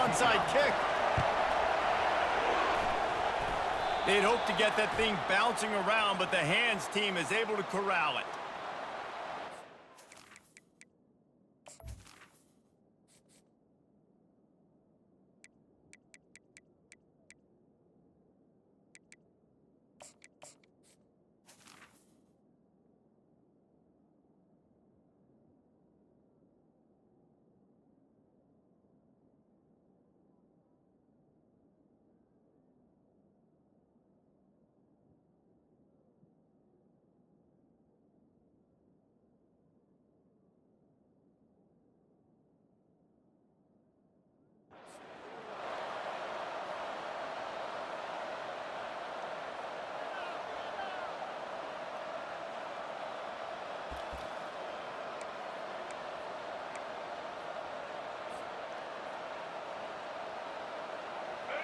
onside kick. They'd hope to get that thing bouncing around, but the hands team is able to corral it.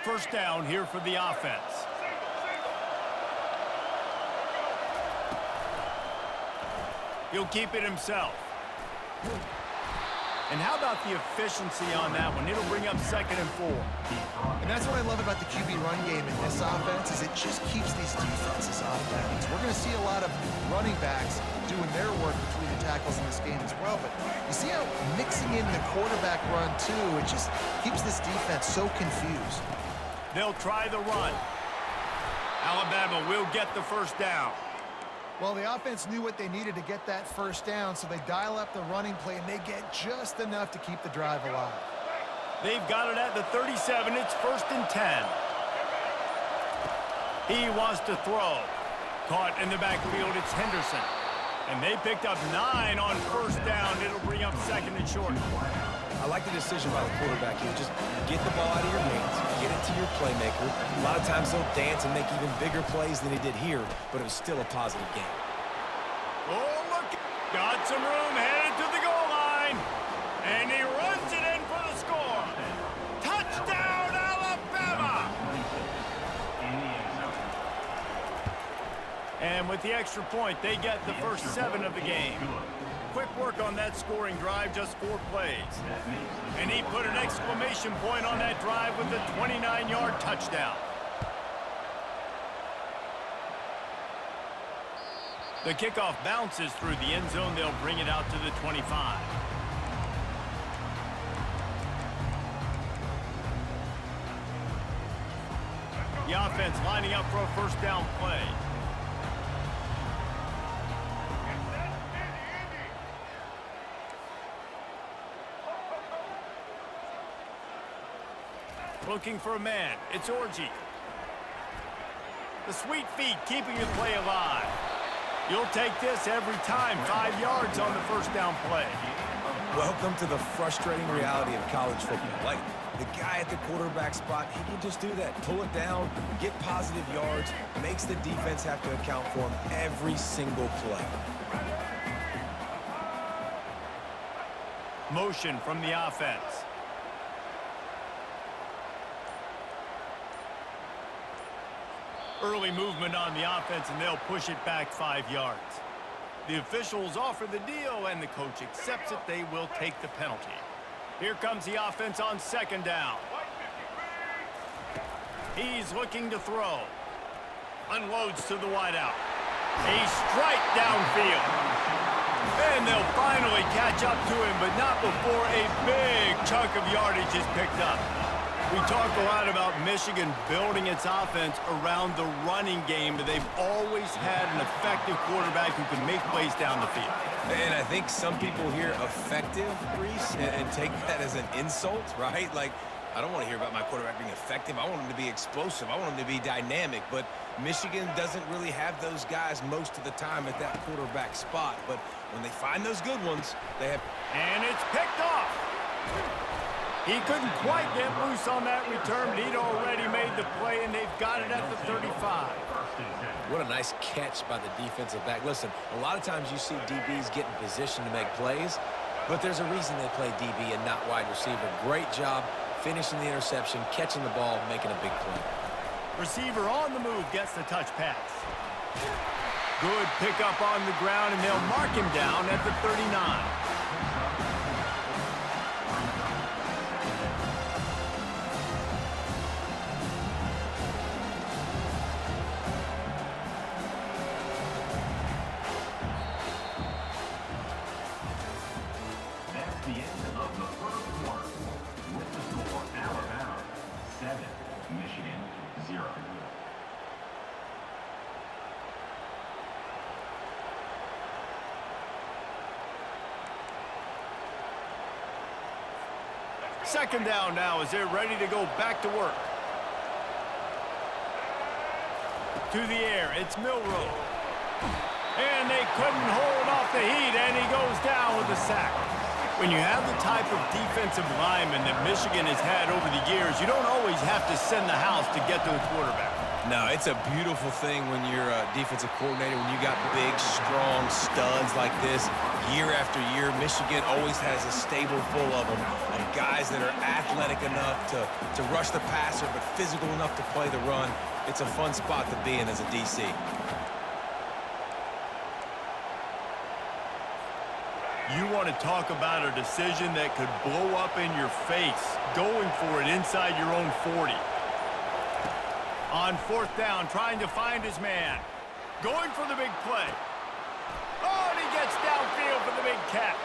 First down here for the offense. He'll keep it himself. And how about the efficiency on that one? It'll bring up 2nd and 4. And that's what I love about the QB run game in this offense is it just keeps these defenses off balance. We're going to see a lot of running backs doing their work between the tackles in this game as well. But you see how mixing in the quarterback run too, it just keeps this defense so confused. They'll try the run. Alabama will get the first down. Well, the offense knew what they needed to get that first down, so they dial up the running play, and they get just enough to keep the drive alive. They've got it at the 37. It's 1st and 10. He wants to throw. Caught in the backfield, it's Henderson. And they picked up 9 on first down. It'll bring up 2nd and short. I like the decision by the quarterback here. Just get the ball out of your hands, get it to your playmaker. A lot of times they'll dance and make even bigger plays than he did here, but it was still a positive game. Oh, look. Got some room, headed to the goal line. And he runs it in for the score. Touchdown, Alabama! And with the extra point, they get the first 7 of the game. Quick work on that scoring drive, just 4 plays. And he put an exclamation point on that drive with a 29-yard touchdown. The kickoff bounces through the end zone. They'll bring it out to the 25. The offense lining up for a first down play. Looking for a man. It's Orji. The sweet feet keeping the play alive. You'll take this every time. 5 yards on the first down play. Welcome to the frustrating reality of college football. Like, the guy at the quarterback spot, he can just do that. Pull it down, get positive yards, makes the defense have to account for him every single play. Motion from the offense. Early movement on the offense, and they'll push it back 5 yards. The officials offer the deal, and the coach accepts it. They will take the penalty. Here comes the offense on 2nd down. He's looking to throw. Unloads to the wideout. A strike downfield. And they'll finally catch up to him, but not before a big chunk of yardage is picked up. We talk a lot about Michigan building its offense around the running game, but they've always had an effective quarterback who can make plays down the field. And I think some people hear effective, Reese, and take that as an insult, right? Like, I don't want to hear about my quarterback being effective. I want him to be explosive. I want him to be dynamic. But Michigan doesn't really have those guys most of the time at that quarterback spot. But when they find those good ones, they have... And it's picked off. He couldn't quite get loose on that return, but he'd already made the play, and they've got it at the 35. What a nice catch by the defensive back. Listen, a lot of times you see DBs get in position to make plays, but there's a reason they play DB and not wide receiver. Great job finishing the interception, catching the ball, making a big play. Receiver on the move gets the touch pass. Good pickup on the ground, and they'll mark him down at the 39. second down now as they're ready to go back to work. To the air, it's Milrow. And they couldn't hold off the heat, and he goes down with a sack. When you have the type of defensive lineman that Michigan has had over the years, you don't always have to send the house to get to the quarterback. No, it's a beautiful thing when you're a defensive coordinator, when you got big, strong studs like this. Year after year, Michigan always has a stable full of them, of guys that are athletic enough to rush the passer, but physical enough to play the run. It's a fun spot to be in as a DC. You want to talk about a decision that could blow up in your face, going for it inside your own 40. On fourth down, trying to find his man. Going for the big play. Oh, and he gets downfield for the big catch.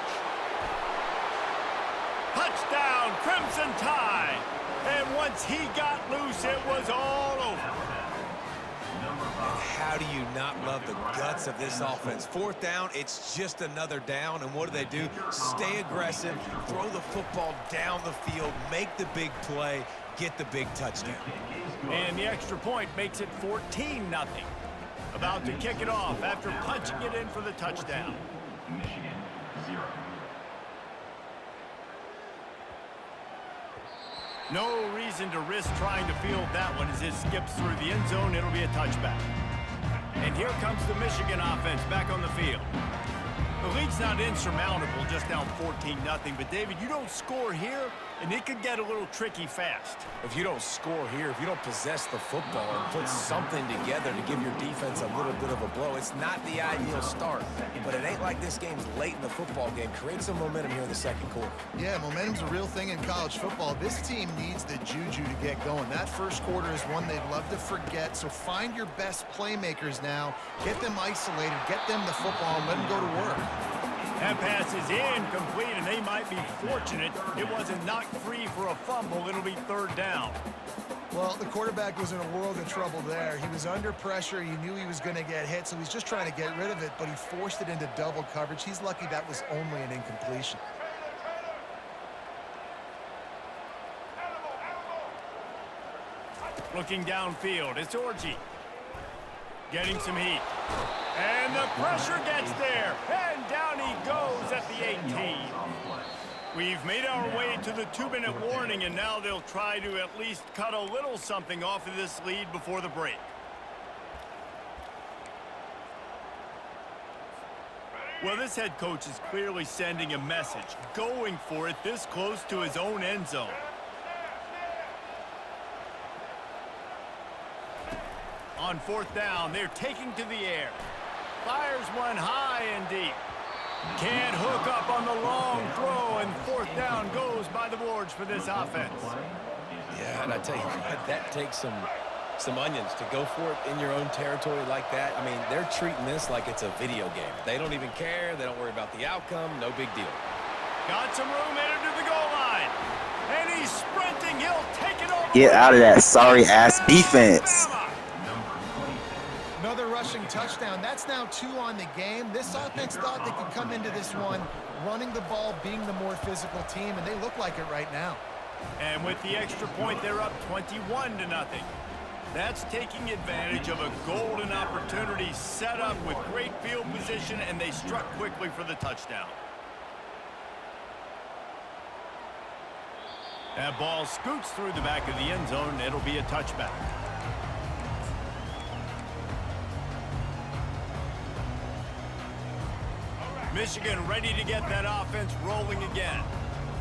Touchdown, Crimson Tide. And once he got loose, it was all over. How do you not love the guts of this offense? Fourth down, it's just another down, and what do? Stay aggressive, throw the football down the field, make the big play, get the big touchdown. And the extra point makes it 14-0. About to kick it off after punching it in for the touchdown. Michigan, 0. No reason to risk trying to field that one as it skips through the end zone. It'll be a touchback. And here comes the Michigan offense back on the field. The lead's not insurmountable, just down 14-0. But, David, you don't score here, and it could get a little tricky fast. If you don't score here, if you don't possess the football and put something together to give your defense a little bit of a blow, it's not the ideal start. But it ain't like this game's late in the football game. Create some momentum here in the second quarter. Yeah, momentum's a real thing in college football. This team needs the juju to get going. That first quarter is one they'd love to forget, so find your best playmakers now. Get them isolated, get them the football, and let them go to work. That pass is incomplete, and they might be fortunate it wasn't knocked free for a fumble. It'll be third down. Well, the quarterback was in a world of trouble there. He was under pressure. He knew he was going to get hit, so he's just trying to get rid of it, but he forced it into double coverage. He's lucky that was only an incompletion. Looking downfield, it's Orji. Getting some heat. And the pressure gets there. And down he goes at the 18. We've made our way to the 2-minute warning, and now they'll try to at least cut a little something off of this lead before the break. Well, this head coach is clearly sending a message, going for it this close to his own end zone. On fourth down, they're taking to the air. Fires one high and deep. Can't hook up on the long throw, and fourth down goes by the boards for this offense. Yeah, and I tell you what, that takes some onions to go for it in your own territory like that. I mean, they're treating this like it's a video game. They don't even care. They don't worry about the outcome. No big deal. Got some room headed to the goal line. And he's sprinting. He'll take it over. Get out of that sorry-ass defense. Another rushing touchdown. That's now 2 on the game. This offense thought they could come into this one running the ball, being the more physical team, and they look like it right now. And with the extra point, they're up 21-0. That's taking advantage of a golden opportunity set up with great field position, and they struck quickly for the touchdown. That ball scoots through the back of the end zone. It'll be a touchback. Michigan ready to get that offense rolling again.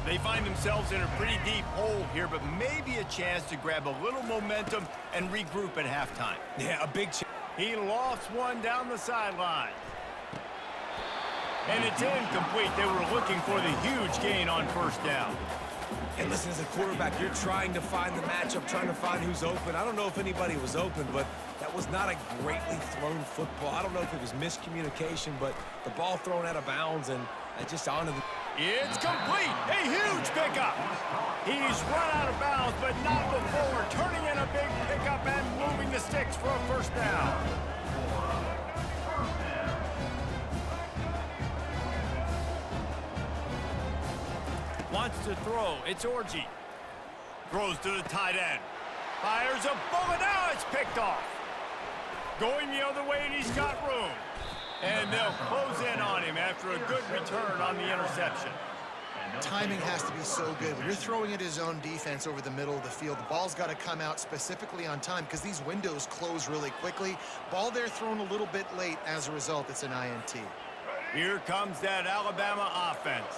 They find themselves in a pretty deep hole here, but maybe a chance to grab a little momentum and regroup at halftime. Yeah, a big chance. He lofts one down the sideline. And it's incomplete. They were looking for the huge gain on first down. And listen, as a quarterback, you're trying to find the matchup, trying to find who's open. I don't know if anybody was open, but that was not a greatly thrown football. I don't know if it was miscommunication, but the ball thrown out of bounds and just onto the... It's complete. A huge pickup. He's run out of bounds, but not before turning in a big pickup and moving the sticks for a first down. Wants to throw. It's Orji. Throws to the tight end. Fires a bullet. Now it's picked off. Going the other way, and he's got room. And they'll close in on him after a good return on the interception. Timing has to be so good. When you're throwing at his own defense over the middle of the field, the ball's got to come out specifically on time because these windows close really quickly. Ball there thrown a little bit late. As a result, it's an INT. Here comes that Alabama offense.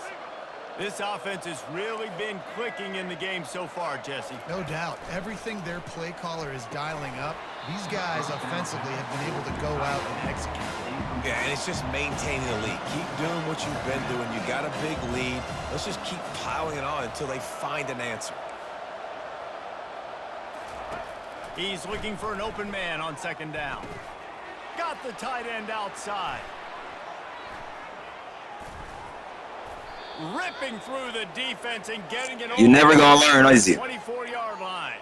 This offense has really been clicking in the game so far, Jesse. No doubt. Everything their play caller is dialing up, these guys offensively have been able to go out and execute. Yeah, and it's just maintaining the lead. Keep doing what you've been doing. You got a big lead. Let's just keep piling it on until they find an answer. He's looking for an open man on second down. Got the tight end outside. Ripping through the defense and getting it over. You're never gonna learn, is you? 24-yard line.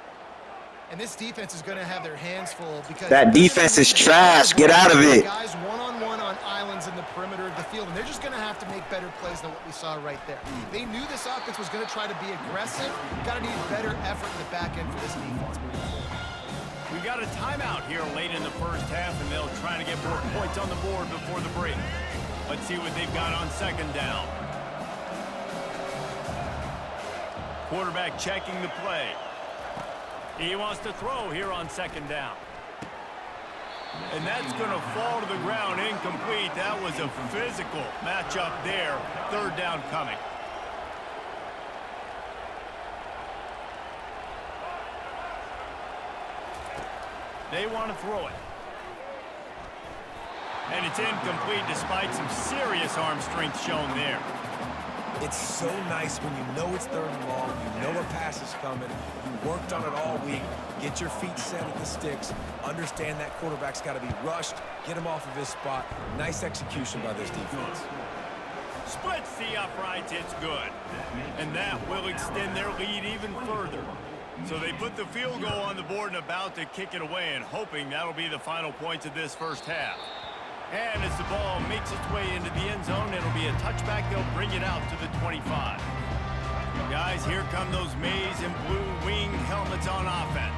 And this defense is going to have their hands full because That defense is trash. Get out of it. Guys one-on-one on islands in the perimeter of the field, and they're just going to have to make better plays than what we saw right there. They knew this offense was going to try to be aggressive. Got to need better effort in the back end for this defense moving forward. We've got a timeout here late in the first half, and they'll try to get more points on the board before the break. Let's see what they've got on second down. Quarterback checking the play. He wants to throw here on second down. And that's going to fall to the ground incomplete. That was a physical matchup there. Third down coming. They want to throw it. And it's incomplete despite some serious arm strength shown there. It's so nice when you know it's third and long, you know a pass is coming, you worked on it all week, get your feet set at the sticks, understand that quarterback's got to be rushed, get him off of his spot. Nice execution by this defense. Splits the uprights, it's good. And that will extend their lead even further. So they put the field goal on the board and about to kick it away, and hoping that'll be the final points of this first half. And as the ball makes its way into the end zone, it'll be a touchback. They'll bring it out to the 25. Guys, here come those maize and blue winged helmets on offense.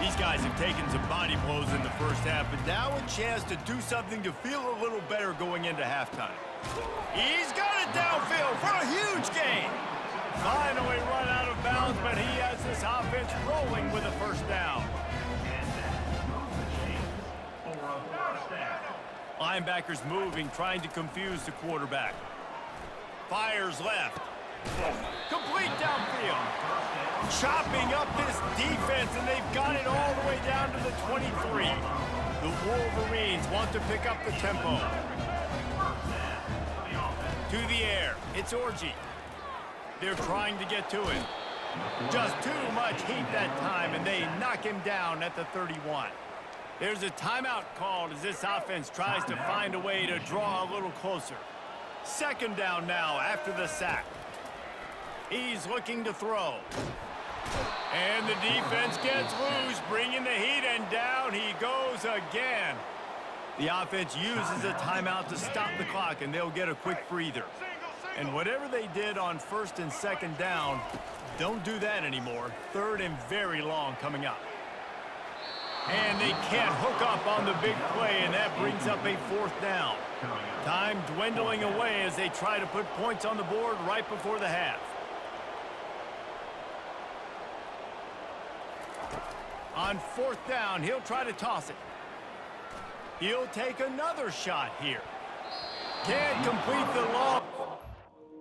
These guys have taken some body blows in the first half, but now a chance to do something to feel a little better going into halftime. He's got it downfield for a huge gain. Finally run out of bounds, but he has this offense rolling with a first down. Linebackers moving, trying to confuse the quarterback. Fires left. Complete downfield. Chopping up this defense, and they've got it all the way down to the 23. The Wolverines want to pick up the tempo. To the air. It's Orji. They're trying to get to him. Just too much heat that time, and they knock him down at the 31. There's a timeout called as this offense tries to find a way to draw a little closer. Second down now after the sack. He's looking to throw. And the defense gets loose, bringing the heat, and down he goes again. The offense uses a timeout to stop the clock, and they'll get a quick breather. And whatever they did on first and second down, don't do that anymore. Third and very long coming up. And they can't hook up on the big play, and that brings up a fourth down. Time dwindling away as they try to put points on the board right before the half. On fourth down, he'll try to toss it. He'll take another shot here. Can't complete the long.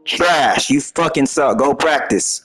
Trash. You fucking suck. Go practice.